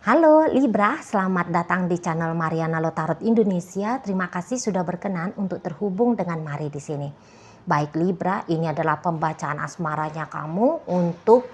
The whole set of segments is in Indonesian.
Halo Libra, selamat datang di channel Mariana Lotarot Indonesia. Terima kasih sudah berkenan untuk terhubung dengan Mari di sini. Baik Libra, ini adalah pembacaan asmaranya kamu untuk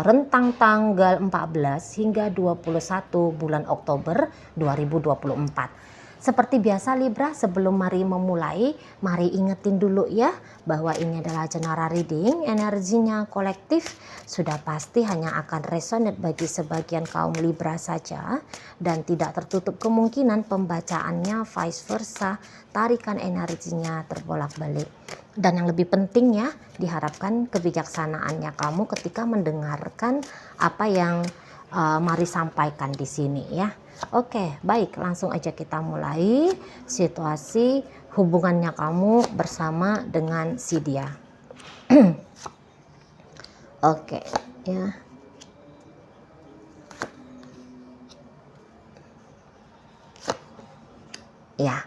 rentang tanggal 14 hingga 21 bulan Oktober 2024. Seperti biasa Libra, sebelum Mari memulai, Mari ingetin dulu ya bahwa ini adalah general reading, energinya kolektif, sudah pasti hanya akan resonate bagi sebagian kaum Libra saja dan tidak tertutup kemungkinan pembacaannya vice versa, tarikan energinya terbolak-balik. Dan yang lebih penting ya, diharapkan kebijaksanaannya kamu ketika mendengarkan apa yang Mari sampaikan di sini ya. Oke, baik, langsung aja kita mulai situasi hubungannya kamu bersama dengan si dia. Oke, ya. Ya.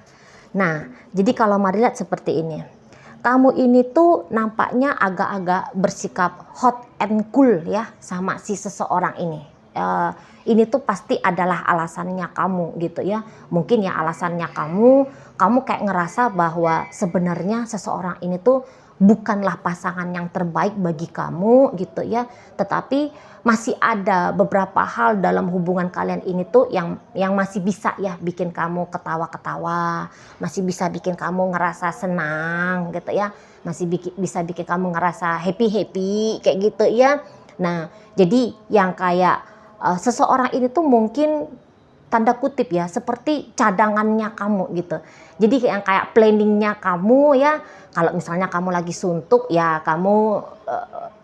Nah, jadi kalau Mari lihat seperti ini. Kamu ini tuh nampaknya agak-agak bersikap hot and cool ya sama si seseorang ini. Ini tuh pasti adalah alasannya kamu gitu ya. Mungkin ya alasannya kamu kayak ngerasa bahwa sebenarnya seseorang ini tuh bukanlah pasangan yang terbaik bagi kamu gitu ya. Tetapi masih ada beberapa hal dalam hubungan kalian ini tuh yang masih bisa ya bikin kamu ketawa-ketawa, masih bisa bikin kamu ngerasa senang gitu ya. Masih bisa bikin kamu ngerasa happy kayak gitu ya. Nah, jadi yang kayak seseorang ini tuh mungkin tanda kutip ya seperti cadangannya kamu gitu. Jadi yang kayak planningnya kamu ya, kalau misalnya kamu lagi suntuk ya kamu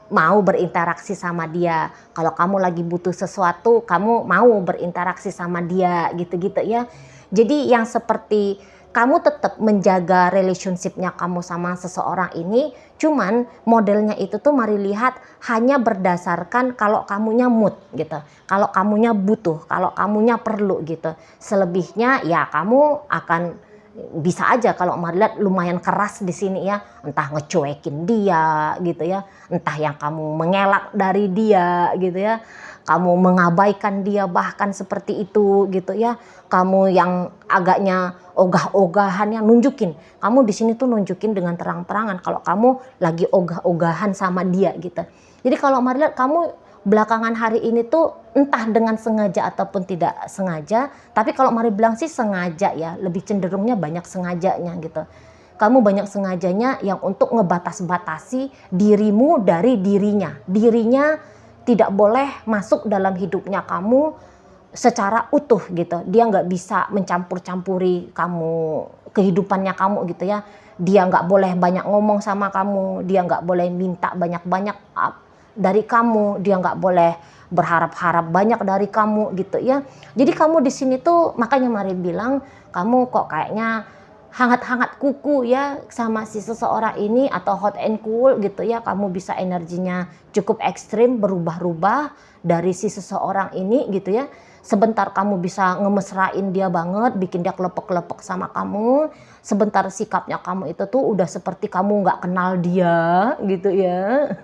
mau berinteraksi sama dia. Kalau kamu lagi butuh sesuatu kamu mau berinteraksi sama dia gitu-gitu ya. Jadi yang seperti kamu tetap menjaga relationship-nya kamu sama seseorang ini, cuman modelnya itu tuh Mari lihat hanya berdasarkan kalau kamunya mood gitu, kalau kamunya butuh, kalau kamunya perlu gitu. Selebihnya ya kamu akan bisa aja kalau Mari lihat lumayan keras di sini ya, entah ngecuekin dia gitu ya, entah yang kamu mengelak dari dia gitu ya, kamu mengabaikan dia bahkan seperti itu gitu ya. Kamu yang agaknya ogah-ogahannya nunjukin. Kamu di sini tuh nunjukin dengan terang-terangan kalau kamu lagi ogah-ogahan sama dia gitu. Jadi kalau Mari lihat kamu belakangan hari ini tuh entah dengan sengaja ataupun tidak sengaja, tapi kalau Mari bilang sih sengaja ya, lebih cenderungnya banyak sengajanya gitu. Kamu banyak sengajanya yang untuk ngebatas-batasi dirimu dari dirinya. Dirinya tidak boleh masuk dalam hidupnya kamu secara utuh gitu. Dia nggak bisa mencampur-campuri kamu, kehidupannya kamu gitu ya. Dia nggak boleh banyak ngomong sama kamu, dia nggak boleh minta banyak-banyak dari kamu, dia nggak boleh berharap-harap banyak dari kamu gitu ya. Jadi kamu di sini tuh makanya Mari bilang kamu kok kayaknya hangat-hangat kuku ya sama si seseorang ini atau hot and cool gitu ya. Kamu bisa energinya cukup ekstrim berubah-ubah dari si seseorang ini gitu ya. Sebentar kamu bisa ngemesrain dia banget, bikin dia kelepek-kelepek sama kamu. Sebentar sikapnya kamu itu tuh udah seperti kamu nggak kenal dia gitu ya.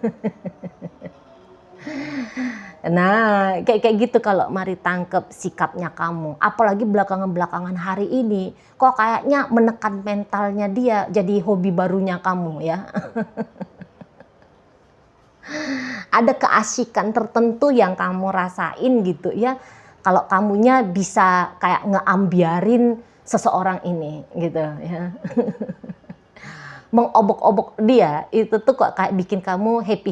Nah, kayak gitu kalau Mari tangkep sikapnya kamu. Apalagi belakangan hari ini, kok kayaknya menekan mentalnya dia jadi hobi barunya kamu ya. Ada keasikan tertentu yang kamu rasain gitu ya. Kalau kamunya bisa kayak ngeambiarin seseorang ini gitu ya. Mengobok-obok dia itu tuh kok kayak bikin kamu happy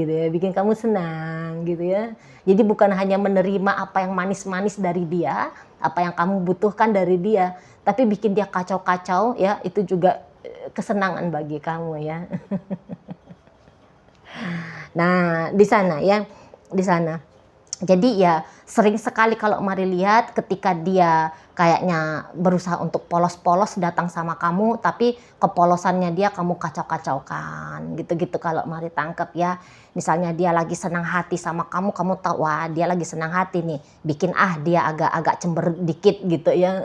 gitu ya, bikin kamu senang gitu ya. Jadi bukan hanya menerima apa yang manis-manis dari dia, apa yang kamu butuhkan dari dia, tapi bikin dia kacau-kacau ya, itu juga kesenangan bagi kamu ya. Nah, di sana ya, di sana. Jadi ya sering sekali kalau Mari lihat ketika dia kayaknya berusaha untuk polos-polos datang sama kamu, tapi kepolosannya dia kamu kacau-kacaukan gitu-gitu kalau Mari tangkep ya. Misalnya dia lagi senang hati sama kamu, kamu tahu wah dia lagi senang hati nih, bikin dia agak-agak cemberut dikit gitu ya.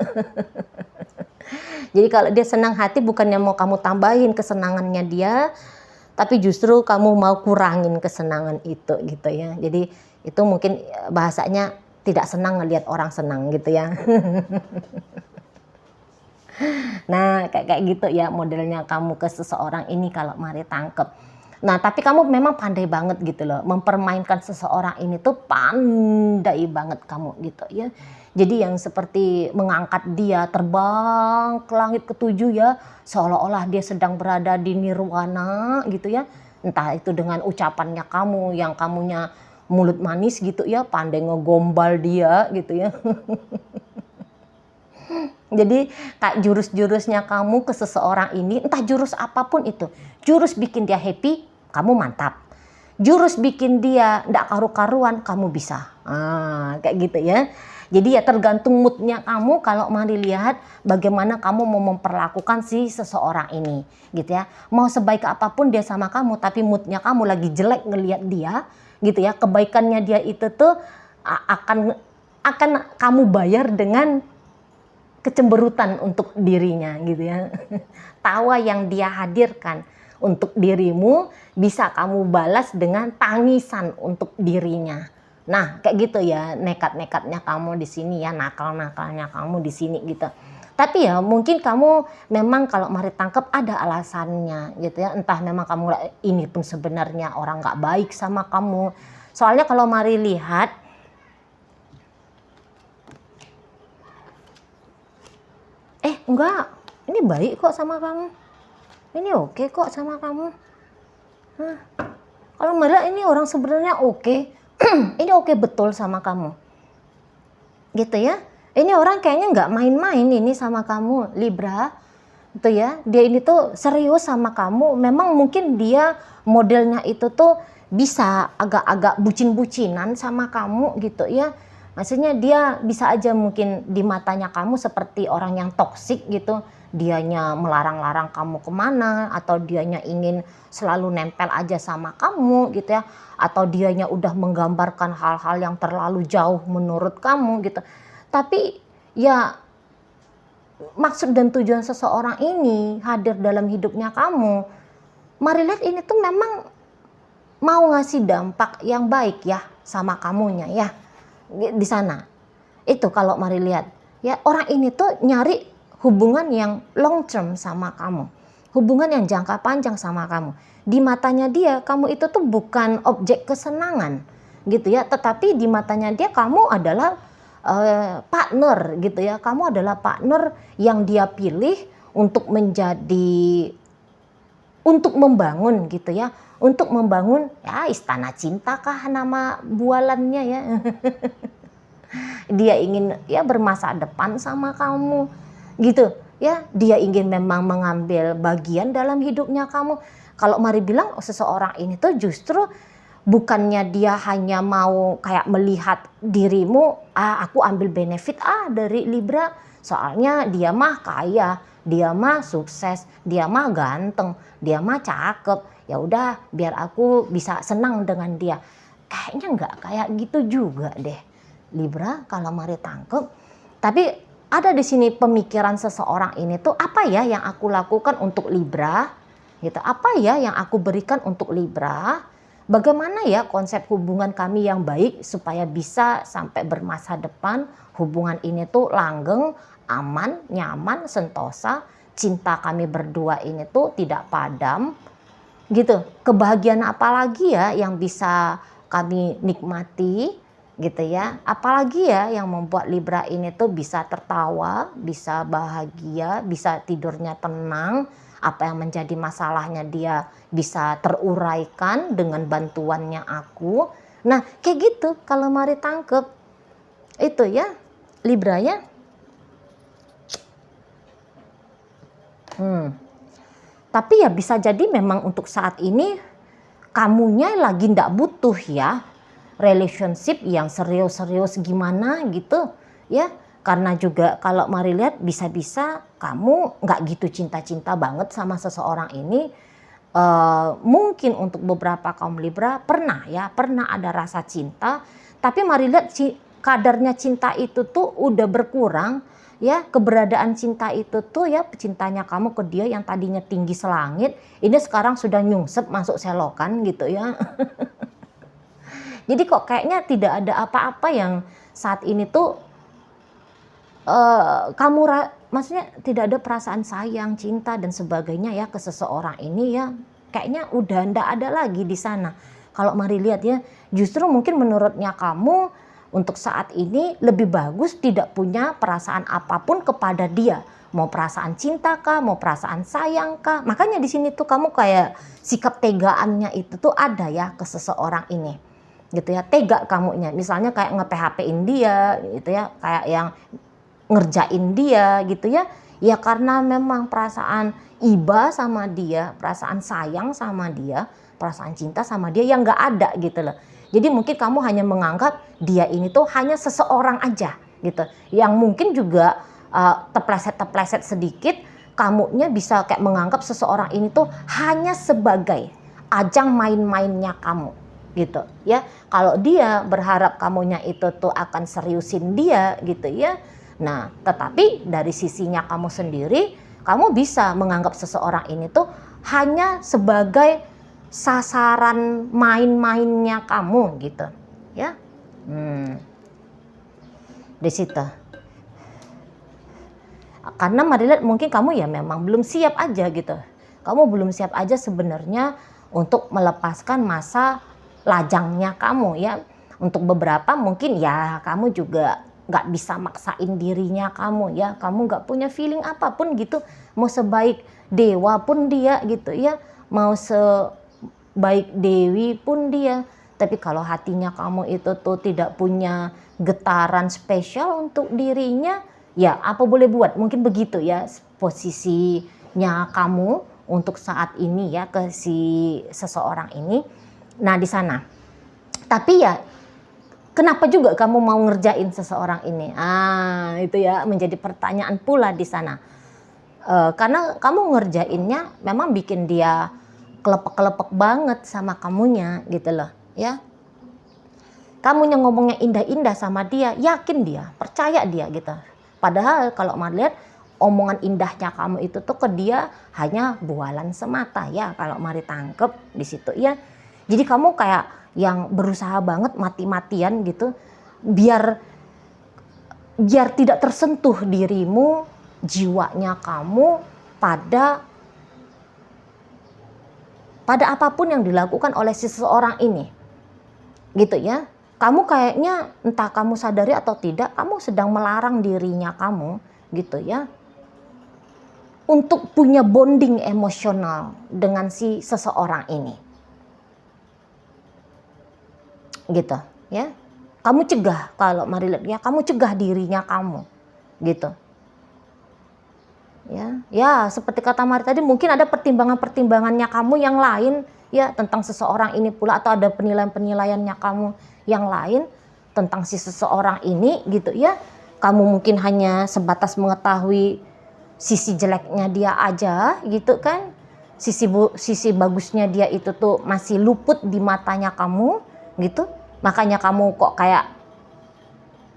Jadi kalau dia senang hati bukannya mau kamu tambahin kesenangannya dia, tapi justru kamu mau kurangin kesenangan itu gitu ya. Jadi itu mungkin bahasanya tidak senang ngelihat orang senang gitu ya. Nah, kayak gitu ya modelnya kamu ke seseorang ini kalau Mari tangkep. Nah, tapi kamu memang pandai banget gitu loh, mempermainkan seseorang ini tuh pandai banget kamu gitu ya. Jadi yang seperti mengangkat dia terbang ke langit ketujuh ya, seolah-olah dia sedang berada di nirwana gitu ya. Entah itu dengan ucapannya kamu yang kamunya mulut manis gitu ya, pandai ngegombal dia gitu ya. Jadi kayak jurus-jurusnya kamu ke seseorang ini, entah jurus apapun itu. Jurus bikin dia happy, kamu mantap. Jurus bikin dia ndak karu-karuan, kamu bisa. Kayak gitu ya. Jadi ya tergantung moodnya kamu kalau Mari lihat bagaimana kamu mau memperlakukan si seseorang ini. Gitu ya. Mau sebaik apapun dia sama kamu, tapi moodnya kamu lagi jelek ngelihat dia. Gitu ya. Kebaikannya dia itu tuh akan kamu bayar dengan kecemberutan untuk dirinya gitu ya. Tawa yang dia hadirkan untuk dirimu bisa kamu balas dengan tangisan untuk dirinya. Nah, kayak gitu ya nekat-nekatnya kamu di sini ya, nakal-nakalnya kamu di sini gitu. Tapi ya mungkin kamu memang kalau Mari tangkep ada alasannya gitu ya. Entah memang kamu ini pun sebenarnya orang nggak baik sama kamu. Soalnya kalau Mari lihat, enggak, ini baik kok sama kamu. Ini oke kok sama kamu. Kalau Mari ini orang sebenarnya oke. Ini oke betul sama kamu. Gitu ya. Ini orang kayaknya nggak main-main ini sama kamu, Libra. Gitu ya. Dia ini tuh serius sama kamu. Memang mungkin dia modelnya itu tuh bisa agak-agak bucin-bucinan sama kamu gitu ya. Maksudnya dia bisa aja mungkin di matanya kamu seperti orang yang toksik gitu. Dianya melarang-larang kamu kemana, atau dianya ingin selalu nempel aja sama kamu gitu ya. Atau dianya udah menggambarkan hal-hal yang terlalu jauh menurut kamu gitu. Tapi ya maksud dan tujuan seseorang ini hadir dalam hidupnya kamu, Mari lihat ini tuh memang mau ngasih dampak yang baik ya sama kamunya ya. Di sana itu kalau Mari lihat ya, orang ini tuh nyari hubungan yang long term sama kamu, hubungan yang jangka panjang sama kamu. Di matanya dia kamu itu tuh bukan objek kesenangan gitu ya, tetapi di matanya dia kamu adalah partner gitu ya. Kamu adalah partner yang dia pilih untuk membangun gitu ya, untuk membangun ya istana cinta kah nama bualannya ya. Dia ingin ya bermasa depan sama kamu gitu ya. Dia ingin memang mengambil bagian dalam hidupnya kamu. Kalau Mari bilang seseorang ini tuh justru bukannya dia hanya mau kayak melihat dirimu, aku ambil benefit dari Libra, soalnya dia mah kaya, dia mah sukses, dia mah ganteng, dia mah cakep, ya udah biar aku bisa senang dengan dia. Kayaknya nggak kayak gitu juga deh Libra kalau Mari tangkep. Tapi ada di sini pemikiran seseorang ini tuh, apa ya yang aku lakukan untuk Libra gitu, apa ya yang aku berikan untuk Libra, bagaimana ya konsep hubungan kami yang baik supaya bisa sampai bermasa depan, hubungan ini tuh langgeng, aman, nyaman, sentosa, cinta kami berdua ini tuh tidak padam gitu. Kebahagiaan apa lagi ya yang bisa kami nikmati gitu ya, apalagi ya yang membuat Libra ini tuh bisa tertawa, bisa bahagia, bisa tidurnya tenang, apa yang menjadi masalahnya dia bisa teruraikan dengan bantuannya aku. Nah kayak gitu kalau Mari tangkep itu ya Libra ya. Tapi ya bisa jadi memang untuk saat ini kamunya lagi ndak butuh ya relationship yang serius-serius gimana gitu ya. Karena juga kalau Mari lihat bisa-bisa kamu nggak gitu cinta-cinta banget sama seseorang ini. Mungkin untuk beberapa kaum Libra pernah ada rasa cinta, tapi Mari lihat kadarnya cinta itu tuh udah berkurang ya. Keberadaan cinta itu tuh ya, cintanya kamu ke dia yang tadinya tinggi selangit, ini sekarang sudah nyungsep masuk selokan gitu ya. Jadi kok kayaknya tidak ada apa-apa yang saat ini tuh maksudnya tidak ada perasaan sayang, cinta dan sebagainya ya ke seseorang ini ya. Kayaknya udah ndak ada lagi di sana. Kalau mari lihat ya, justru mungkin menurutnya kamu untuk saat ini lebih bagus tidak punya perasaan apapun kepada dia. Mau perasaan cinta kah, mau perasaan sayang kah. Makanya di sini tuh kamu kayak sikap tegaannya itu tuh ada ya ke seseorang ini. Gitu ya, tega kamunya. Misalnya kayak nge-PHP-in dia gitu ya, kayak yang ngerjain dia gitu ya. Ya karena memang perasaan iba sama dia, perasaan sayang sama dia, perasaan cinta sama dia yang nggak ada gitu loh. Jadi mungkin kamu hanya menganggap dia ini tuh hanya seseorang aja gitu. Yang mungkin juga terpleset sedikit, kamunya bisa kayak menganggap seseorang ini tuh hanya sebagai ajang main-mainnya kamu gitu ya. Kalau dia berharap kamunya itu tuh akan seriusin dia gitu ya. Nah, tetapi dari sisinya kamu sendiri, kamu bisa menganggap seseorang ini tuh hanya sebagai sasaran main-mainnya kamu gitu, ya. Di situ. Karena Marilet mungkin kamu ya memang belum siap aja gitu. Kamu belum siap aja sebenarnya untuk melepaskan masa lajangnya kamu ya. Untuk beberapa mungkin ya kamu juga nggak bisa maksain dirinya kamu ya. Kamu nggak punya feeling apapun gitu. Mau sebaik dewa pun dia gitu ya. Mau sebaik dewi pun dia. Tapi kalau hatinya kamu itu tuh tidak punya getaran spesial untuk dirinya, ya apa boleh buat, mungkin begitu ya posisinya kamu untuk saat ini ya ke si seseorang ini. Nah di sana. Tapi ya kenapa juga kamu mau ngerjain seseorang ini? Itu ya menjadi pertanyaan pula di sana. Karena kamu ngerjainnya memang bikin dia kelepek-kelepek banget sama kamunya gitu loh ya. Kamunya ngomongnya indah-indah sama dia, yakin dia, percaya dia gitu. Padahal kalau mau lihat omongan indahnya kamu itu tuh ke dia hanya bualan semata ya kalau mari tangkep di situ ya. Jadi kamu kayak yang berusaha banget mati-matian gitu biar tidak tersentuh dirimu, jiwanya kamu pada apapun yang dilakukan oleh seseorang ini. Gitu ya. Kamu kayaknya entah kamu sadari atau tidak, kamu sedang melarang dirinya kamu gitu ya untuk punya bonding emosional dengan si seseorang ini. Gitu ya. Kamu cegah kalau mari lihat ya, kamu cegah dirinya kamu gitu. Ya seperti kata Mari tadi, mungkin ada pertimbangannya kamu yang lain ya tentang seseorang ini pula, atau ada penilaiannya kamu yang lain tentang si seseorang ini gitu ya. Kamu mungkin hanya sebatas mengetahui sisi jeleknya dia aja gitu kan, sisi bagusnya dia itu tuh masih luput di matanya kamu gitu. Makanya kamu kok kayak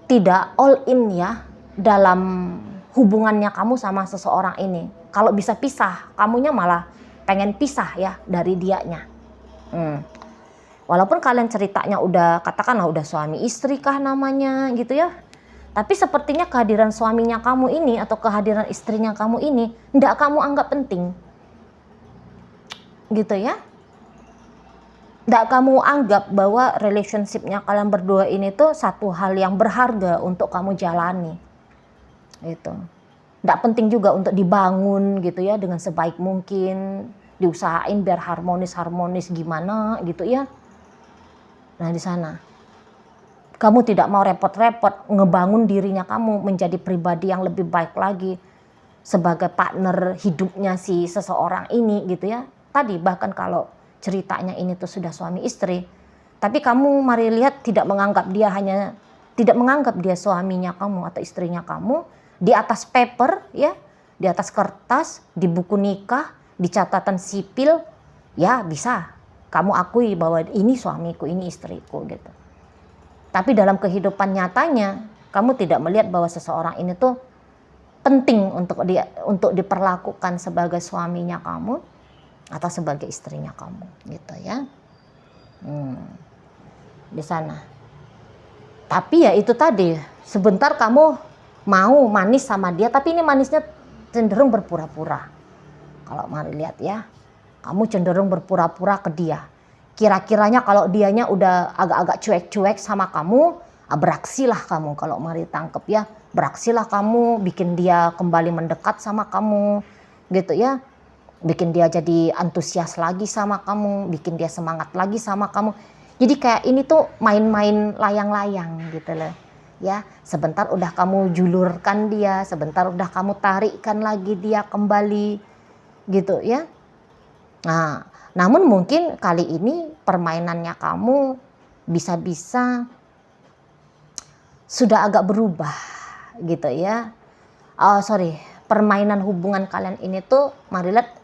tidak all in ya dalam hubungannya kamu sama seseorang ini. Kalau bisa pisah, kamunya malah pengen pisah ya dari dianya. Walaupun kalian ceritanya udah katakanlah udah suami istri kah namanya gitu ya. Tapi sepertinya kehadiran suaminya kamu ini atau kehadiran istrinya kamu ini enggak kamu anggap penting. Gitu ya. Enggak kamu anggap bahwa relationship-nya kalian berdua ini tuh satu hal yang berharga untuk kamu jalani. Itu nggak penting juga untuk dibangun gitu ya dengan sebaik mungkin, diusahain biar harmonis gimana gitu ya. Nah di sana kamu tidak mau repot-repot ngebangun dirinya kamu menjadi pribadi yang lebih baik lagi sebagai partner hidupnya si seseorang ini gitu ya. Tadi bahkan kalau ceritanya ini tuh sudah suami istri, tapi kamu mari lihat tidak menganggap dia suaminya kamu atau istrinya kamu. Di atas paper ya, di atas kertas, di buku nikah, di catatan sipil, ya bisa kamu akui bahwa ini suamiku, ini istriku gitu. Tapi dalam kehidupan nyatanya, kamu tidak melihat bahwa seseorang ini tuh penting untuk diperlakukan sebagai suaminya kamu atau sebagai istrinya kamu gitu ya. di sana. Tapi ya itu tadi, sebentar kamu mau manis sama dia, tapi ini manisnya cenderung berpura-pura. Kalau mari lihat ya, kamu cenderung berpura-pura ke dia. Kira-kiranya kalau dianya udah agak-agak cuek-cuek sama kamu, beraksilah kamu. Kalau mari tangkep ya, beraksilah kamu, bikin dia kembali mendekat sama kamu, gitu ya. Bikin dia jadi antusias lagi sama kamu, bikin dia semangat lagi sama kamu. Jadi kayak ini tuh main-main layang-layang gitu loh. Ya, sebentar udah kamu julurkan dia, sebentar udah kamu tarikkan lagi dia kembali gitu ya. Nah, namun mungkin kali ini permainannya kamu bisa-bisa sudah agak berubah gitu ya. Permainan hubungan kalian ini tuh mari lihat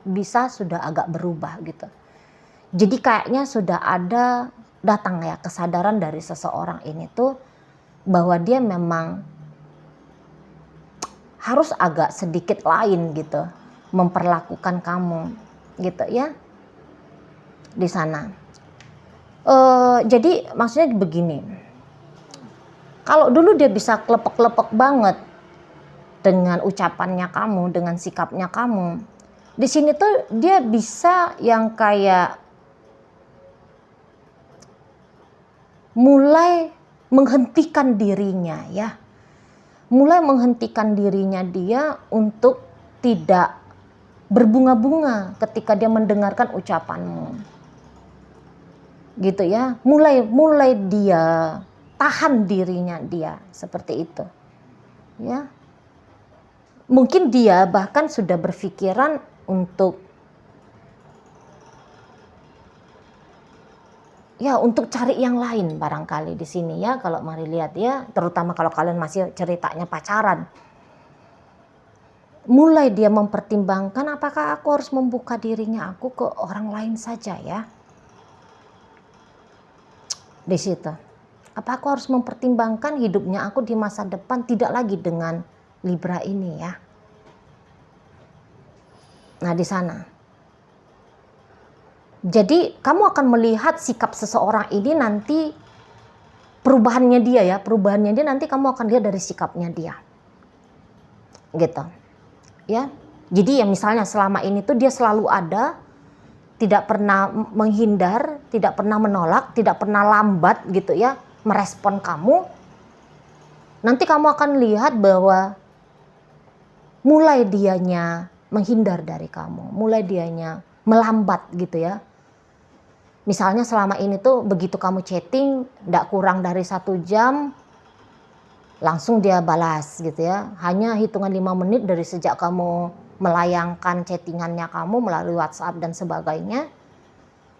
bisa sudah agak berubah gitu. Jadi kayaknya sudah ada datang ya kesadaran dari seseorang ini tuh bahwa dia memang harus agak sedikit lain gitu memperlakukan kamu gitu ya di sana. Jadi maksudnya begini, kalau dulu dia bisa klepek-klepek banget dengan ucapannya kamu, dengan sikapnya kamu, di sini tuh dia bisa yang kayak mulai menghentikan dirinya ya. Mulai menghentikan dirinya dia untuk tidak berbunga-bunga ketika dia mendengarkan ucapanmu. Gitu ya. Mulai dia tahan dirinya dia seperti itu. Ya. Mungkin dia bahkan sudah berpikiran untuk cari yang lain barangkali di sini ya, kalau mari lihat ya, terutama kalau kalian masih ceritanya pacaran. Mulai dia mempertimbangkan apakah aku harus membuka dirinya aku ke orang lain saja ya. Di situ. Apa aku harus mempertimbangkan hidupnya aku di masa depan tidak lagi dengan Libra ini ya. Nah, di sana. Jadi kamu akan melihat sikap seseorang ini nanti perubahannya dia nanti kamu akan lihat dari sikapnya dia. Gitu. Ya. Jadi ya misalnya selama ini tuh dia selalu ada, tidak pernah menghindar, tidak pernah menolak, tidak pernah lambat gitu ya merespon kamu. Nanti kamu akan lihat bahwa mulai dianya menghindar dari kamu, mulai dianya melambat gitu ya. Misalnya selama ini tuh begitu kamu chatting, tidak kurang dari 1 jam, langsung dia balas gitu ya. Hanya hitungan 5 menit dari sejak kamu melayangkan chattingannya kamu melalui WhatsApp dan sebagainya,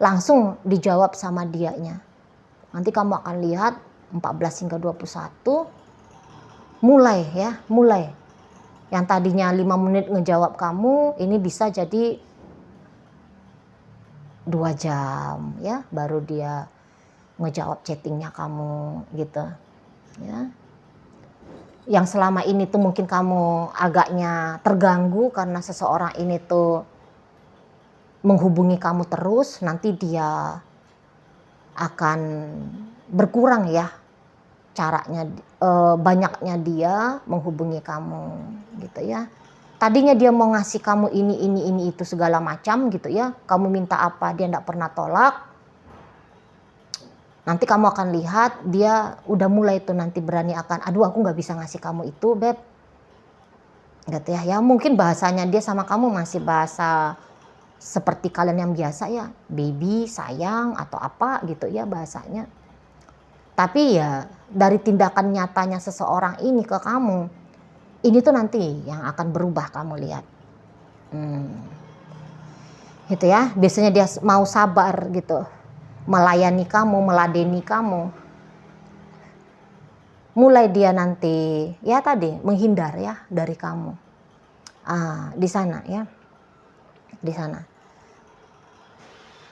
langsung dijawab sama dianya. Nanti kamu akan lihat 14 hingga 21, mulai. Yang tadinya 5 menit ngejawab kamu, ini bisa jadi 2 jam ya baru dia ngejawab chattingnya kamu gitu ya. Yang selama ini tuh mungkin kamu agaknya terganggu karena seseorang ini tuh menghubungi kamu terus, nanti dia akan berkurang ya caranya, banyaknya dia menghubungi kamu gitu ya. Tadinya dia mau ngasih kamu ini itu segala macam gitu ya. Kamu minta apa dia enggak pernah tolak. Nanti kamu akan lihat dia udah mulai tuh nanti berani akan, aduh aku nggak bisa ngasih kamu itu beb. Gitu ya. Ya mungkin bahasanya dia sama kamu masih bahasa seperti kalian yang biasa ya. Baby, sayang atau apa gitu ya bahasanya. Tapi ya dari tindakan nyatanya seseorang ini ke kamu, ini tuh nanti yang akan berubah kamu lihat. Gitu ya, biasanya dia mau sabar gitu. Melayani kamu, meladeni kamu. Mulai dia nanti ya tadi menghindar ya dari kamu. Di sana ya. Di sana.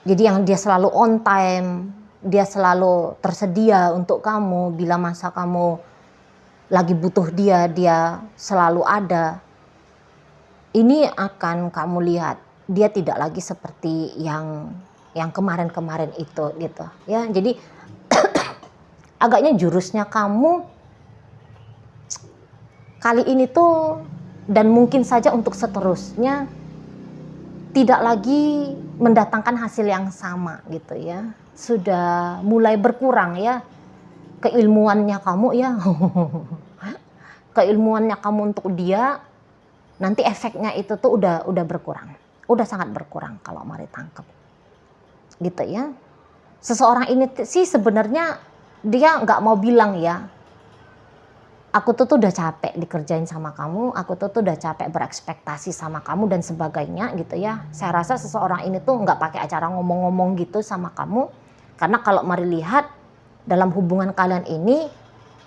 Jadi yang dia selalu on time, dia selalu tersedia untuk kamu bila masa kamu lagi butuh dia selalu ada. Ini akan kamu lihat dia tidak lagi seperti yang kemarin-kemarin itu gitu ya. Jadi agaknya jurusnya kamu kali ini tuh, dan mungkin saja untuk seterusnya, tidak lagi mendatangkan hasil yang sama gitu ya. Sudah mulai berkurang ya keilmuannya kamu ya. Keilmuannya kamu untuk dia, nanti efeknya itu tuh udah berkurang. Udah sangat berkurang kalau Mari tangkap. Gitu ya. Seseorang ini sih sebenarnya dia nggak mau bilang ya, aku tuh udah capek dikerjain sama kamu, aku tuh udah capek berekspektasi sama kamu dan sebagainya gitu ya. Saya rasa seseorang ini tuh nggak pakai acara ngomong-ngomong gitu sama kamu, karena kalau Mari lihat dalam hubungan kalian ini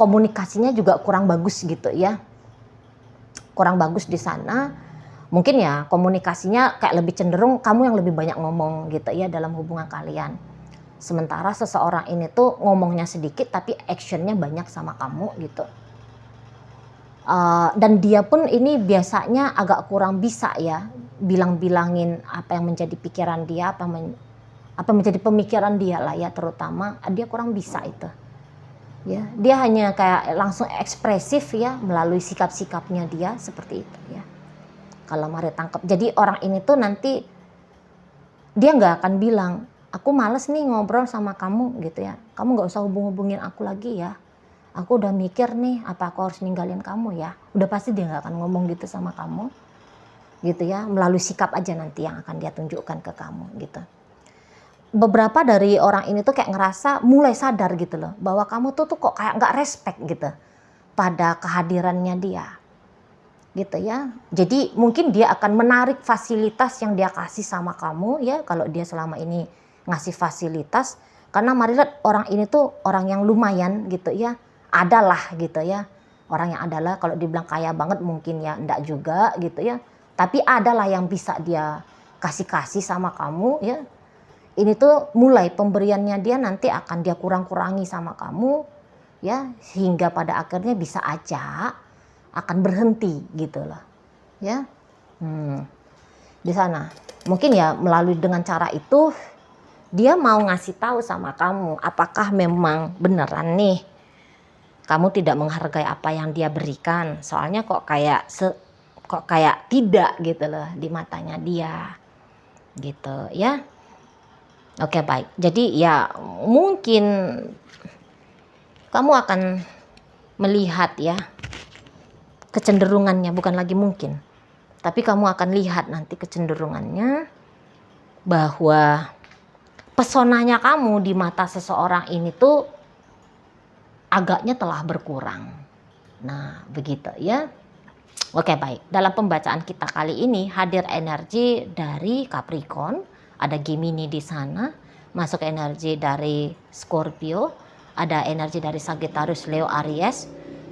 komunikasinya juga kurang bagus gitu ya, kurang bagus di sana. Mungkin ya komunikasinya kayak lebih cenderung kamu yang lebih banyak ngomong gitu ya dalam hubungan kalian. Sementara seseorang ini tuh ngomongnya sedikit tapi actionnya banyak sama kamu gitu. Dan dia pun ini biasanya agak kurang bisa ya bilang-bilangin apa yang menjadi pikiran dia, apa menjadi pemikiran dia lah ya, terutama dia kurang bisa itu. Ya, dia hanya kayak langsung ekspresif ya melalui sikap-sikapnya dia seperti itu ya. Kalau Mari tangkap. Jadi orang ini tuh nanti dia nggak akan bilang, aku males nih ngobrol sama kamu gitu ya. Kamu nggak usah hubungin aku lagi ya. Aku udah mikir nih, apa aku harus ninggalin kamu ya. Udah pasti dia nggak akan ngomong gitu sama kamu. Gitu ya, melalui sikap aja nanti yang akan dia tunjukkan ke kamu gitu. Beberapa dari orang ini tuh kayak ngerasa mulai sadar gitu loh, bahwa kamu tuh kok kayak nggak respect gitu pada kehadirannya dia. Gitu ya. Jadi mungkin dia akan menarik fasilitas yang dia kasih sama kamu ya, kalau dia selama ini ngasih fasilitas. Karena Mari lihat orang ini tuh orang yang lumayan gitu ya, adalah gitu ya. Orang yang adalah, kalau dibilang kaya banget mungkin ya enggak juga gitu ya. Tapi adalah yang bisa dia kasih sama kamu ya. Ini tuh mulai pemberiannya dia nanti akan dia kurang-kurangi sama kamu ya, hingga pada akhirnya bisa aja akan berhenti gitu loh ya. Di sana mungkin ya melalui dengan cara itu dia mau ngasih tahu sama kamu, apakah memang beneran nih kamu tidak menghargai apa yang dia berikan. Soalnya kok kayak tidak gitu loh di matanya dia gitu ya. Oke, baik. Jadi ya mungkin kamu akan melihat ya kecenderungannya, bukan lagi mungkin, tapi kamu akan lihat nanti kecenderungannya bahwa pesonanya kamu di mata seseorang ini tuh agaknya telah berkurang. Nah, begitu ya. Oke, baik. Dalam pembacaan kita kali ini hadir energi dari Capricorn, ada Gemini di sana, masuk energi dari Scorpio, ada energi dari Sagittarius, Leo, Aries.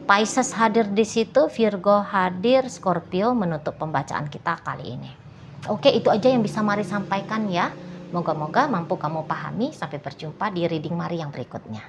Pisces hadir di situ, Virgo hadir, Scorpio menutup pembacaan kita kali ini. Oke, itu aja yang bisa Mari sampaikan ya. Moga-moga mampu kamu pahami. Sampai berjumpa di reading Mari yang berikutnya.